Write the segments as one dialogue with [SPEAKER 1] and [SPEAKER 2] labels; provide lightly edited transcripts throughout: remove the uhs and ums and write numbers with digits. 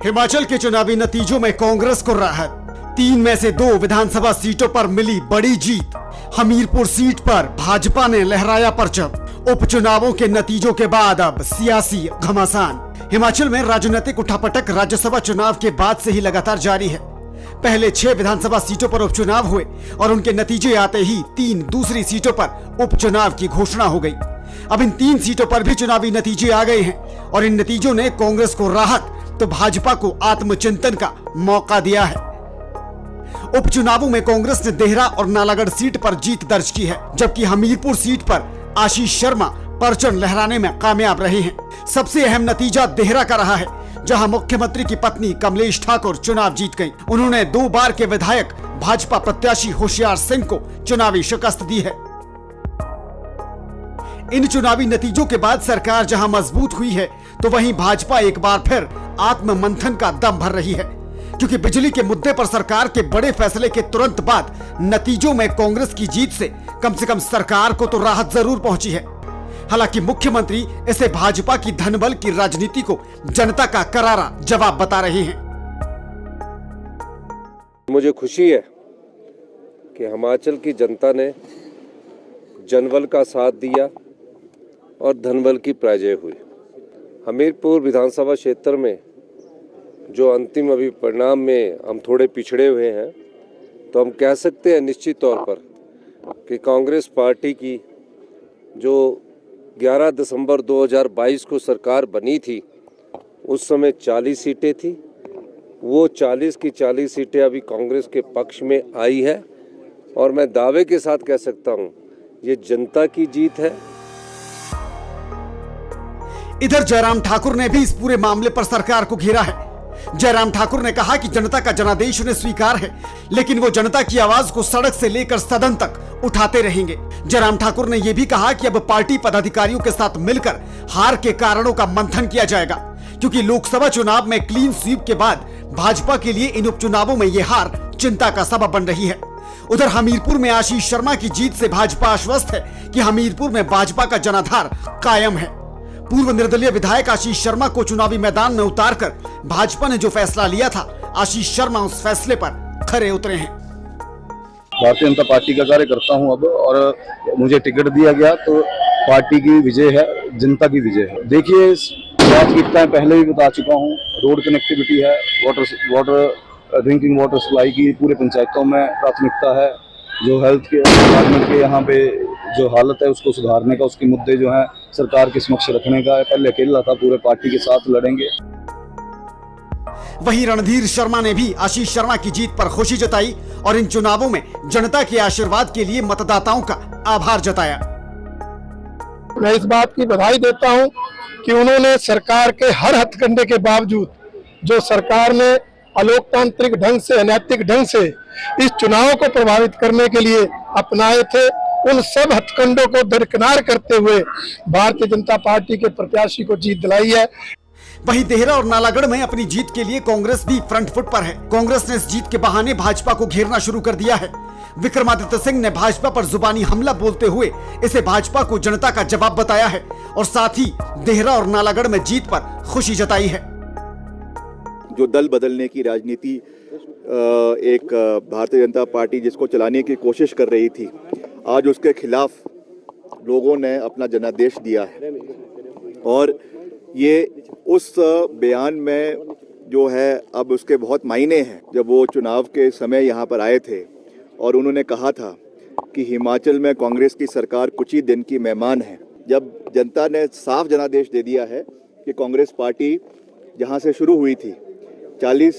[SPEAKER 1] हिमाचल के चुनावी नतीजों में कांग्रेस को राहत। 3 में से 2 विधानसभा सीटों पर मिली बड़ी जीत। हमीरपुर सीट पर भाजपा ने लहराया परचम। उपचुनावों के नतीजों के बाद अब सियासी घमासान। हिमाचल में राजनीतिक उठापटक राज्यसभा चुनाव के बाद से ही लगातार जारी है। पहले 6 विधानसभा सीटों पर उपचुनाव हुए और उनके नतीजे आते ही 3 दूसरी सीटों पर उपचुनाव की घोषणा हो गई। अब इन 3 सीटों पर भी चुनावी नतीजे आ गए हैं और इन नतीजों ने कांग्रेस को राहत तो भाजपा को आत्मचिंतन का मौका दिया है। उपचुनावों में कांग्रेस ने देहरा और नालागढ़ सीट पर जीत दर्ज की है, जबकि हमीरपुर सीट पर आशीष शर्मा परचम लहराने में कामयाब रहे हैं। सबसे अहम नतीजा देहरा का रहा है, जहां मुख्यमंत्री की पत्नी कमलेश ठाकुर चुनाव जीत गईं। उन्होंने 2 बार के विधायक भाजपा प्रत्याशी होशियार सिंह को चुनावी शिकस्त दी है। इन चुनावी नतीजों के बाद सरकार जहां मजबूत हुई है, तो वहीं भाजपा एक बार फिर आत्ममंथन का दम भर रही है, क्योंकि बिजली के मुद्दे पर सरकार के बड़े फैसले के तुरंत बाद नतीजों में कांग्रेस की जीत से कम सरकार को तो राहत जरूर पहुंची है। हालांकि मुख्यमंत्री इसे भाजपा की धनबल की राजनीति को जनता का करारा जवाब बता रहे हैं।
[SPEAKER 2] मुझे खुशी है कि हिमाचल की जनता ने जनबल का साथ दिया और धनबल की पराजय हुई। हमीरपुर विधानसभा क्षेत्र में जो अंतिम अभी परिणाम में हम थोड़े पिछड़े हुए हैं, तो हम कह सकते हैं निश्चित तौर पर कि कांग्रेस पार्टी की जो 11 दिसंबर 2022 को सरकार बनी थी, उस समय 40 सीटें थी। वो 40 की 40 सीटें अभी कांग्रेस के पक्ष में आई है और मैं दावे के साथ कह सकता हूँ ये जनता की जीत है।
[SPEAKER 1] इधर जयराम ठाकुर ने भी इस पूरे मामले पर सरकार को घेरा है। जयराम ठाकुर ने कहा कि जनता का जनादेश उन्हें स्वीकार है, लेकिन वो जनता की आवाज को सड़क से लेकर सदन तक उठाते रहेंगे। जयराम ठाकुर ने यह भी कहा कि अब पार्टी पदाधिकारियों के साथ मिलकर हार के कारणों का मंथन किया जाएगा, क्योंकि लोकसभा चुनाव में क्लीन स्वीप के बाद भाजपा के लिए इन उपचुनावों में यह हार चिंता का सबब बन रही है। उधर हमीरपुर में आशीष शर्मा की जीत से भाजपा आश्वस्त है कि हमीरपुर में भाजपा का जनाधार कायम है। पूर्व निर्दलीय विधायक आशीष शर्मा को चुनावी मैदान में उतारकर भाजपा ने जो फैसला लिया था, आशीष शर्मा उस फैसले पर खरे उतरे हैं।
[SPEAKER 3] भारतीय जनता पार्टी का कार्यकर्ता हूं अब, और मुझे टिकट दिया गया तो पार्टी की विजय है, जनता की विजय है। देखिए, प्राथमिकताएं पहले भी बता चुका हूं। रोड कनेक्टिविटी है, वाटर ड्रिंकिंग वाटर सप्लाई की पूरे पंचायतों में प्राथमिकता है। जो हेल्थ के डिपार्टमेंट के यहाँ पे जो हालत है उसको सुधारने का, उसके मुद्दे जो हैं सरकार के समक्ष रखने का। पहले अकेला था, पूरे पार्टी के साथ लड़ेंगे।
[SPEAKER 1] वहीं रणधीर शर्मा ने भी आशीष शर्मा की जीत पर खुशी जताई और इन चुनावों में जनता के आशीर्वाद के लिए मतदाताओं का आभार जताया।
[SPEAKER 4] मैं इस बात की बधाई देता हूं कि उन्होंने सरकार के हर हथकंडे के बावजूद, जो सरकार ने अलोकतांत्रिक ढंग से, अनैतिक ढंग से इस चुनाव को प्रभावित करने के लिए अपनाए थे, उन सब हथकंडों को दरकिनार करते हुए भारतीय जनता पार्टी के प्रत्याशी को जीत दिलाई है।
[SPEAKER 1] वहीं देहरा और नालागढ़ में अपनी जीत के लिए कांग्रेस भी फ्रंट फुट पर है। कांग्रेस ने इस जीत के बहाने भाजपा को घेरना शुरू कर दिया है। विक्रमादित्य सिंह ने भाजपा पर जुबानी हमला बोलते हुए इसे भाजपा को जनता का जवाब बताया है और साथ ही देहरा और नालागढ़ में जीत पर खुशी जताई है।
[SPEAKER 5] जो दल बदलने की राजनीति एक भारतीय जनता पार्टी जिसको चलाने की कोशिश कर रही थी, आज उसके खिलाफ लोगों ने अपना जनादेश दिया है। और ये उस बयान में जो है अब उसके बहुत मायने हैं। जब वो चुनाव के समय यहाँ पर आए थे और उन्होंने कहा था कि हिमाचल में कांग्रेस की सरकार कुछ ही दिन की मेहमान है, जब जनता ने साफ जनादेश दे दिया है कि कांग्रेस पार्टी जहाँ से शुरू हुई थी, 40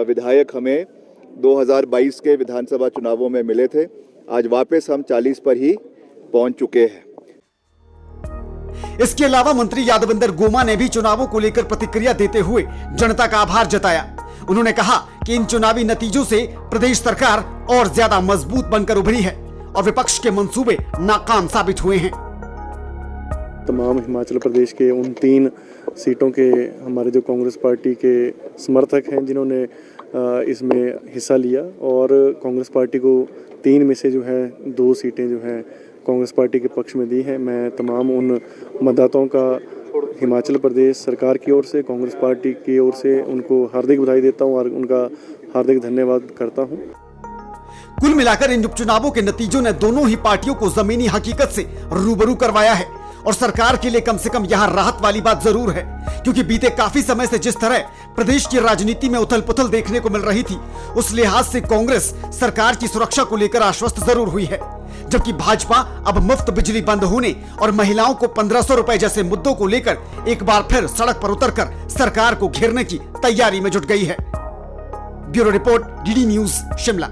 [SPEAKER 5] विधायक हमें 2022 के विधानसभा चुनावों में मिले थे, आज वापस हम 40 पर ही पहुंच चुके हैं।
[SPEAKER 1] इसके अलावा मंत्री यादविंदर गोमा ने भी चुनावों को लेकर प्रतिक्रिया देते हुए जनता का आभार जताया। उन्होंने कहा कि इन चुनावी नतीजों से प्रदेश सरकार और ज्यादा मजबूत बनकर उभरी है और विपक्ष के मंसूबे नाकाम साबित हुए हैं।
[SPEAKER 6] तमाम हिमाचल प्रदेश के उन 3 सीटों के हमारे जो कांग्रेस पार्टी के समर्थक हैं जिन्होंने इसमें हिस्सा लिया, और कांग्रेस पार्टी को 3 में से जो है 2 सीटें जो हैं कांग्रेस पार्टी के पक्ष में दी है। मैं तमाम उन मतदाताओं का हिमाचल प्रदेश सरकार की ओर से, कांग्रेस पार्टी की ओर से उनको हार्दिक बधाई देता हूं और उनका हार्दिक धन्यवाद करता हूं।
[SPEAKER 1] कुल मिलाकर इन उपचुनावों के नतीजों ने दोनों ही पार्टियों को जमीनी हकीकत से रूबरू करवाया है और सरकार के लिए कम से कम यहां राहत वाली बात जरूर है, क्योंकि बीते काफी समय से जिस तरह प्रदेश की राजनीति में उथल पुथल देखने को मिल रही थी, उस लिहाज से कांग्रेस सरकार की सुरक्षा को लेकर आश्वस्त जरूर हुई है, जबकि भाजपा अब मुफ्त बिजली बंद होने और महिलाओं को 1500 रुपए जैसे मुद्दों को लेकर एक बार फिर सड़क पर उतरकर सरकार को घेरने की तैयारी में जुट गई है। Bureau report, DD news, Shimla.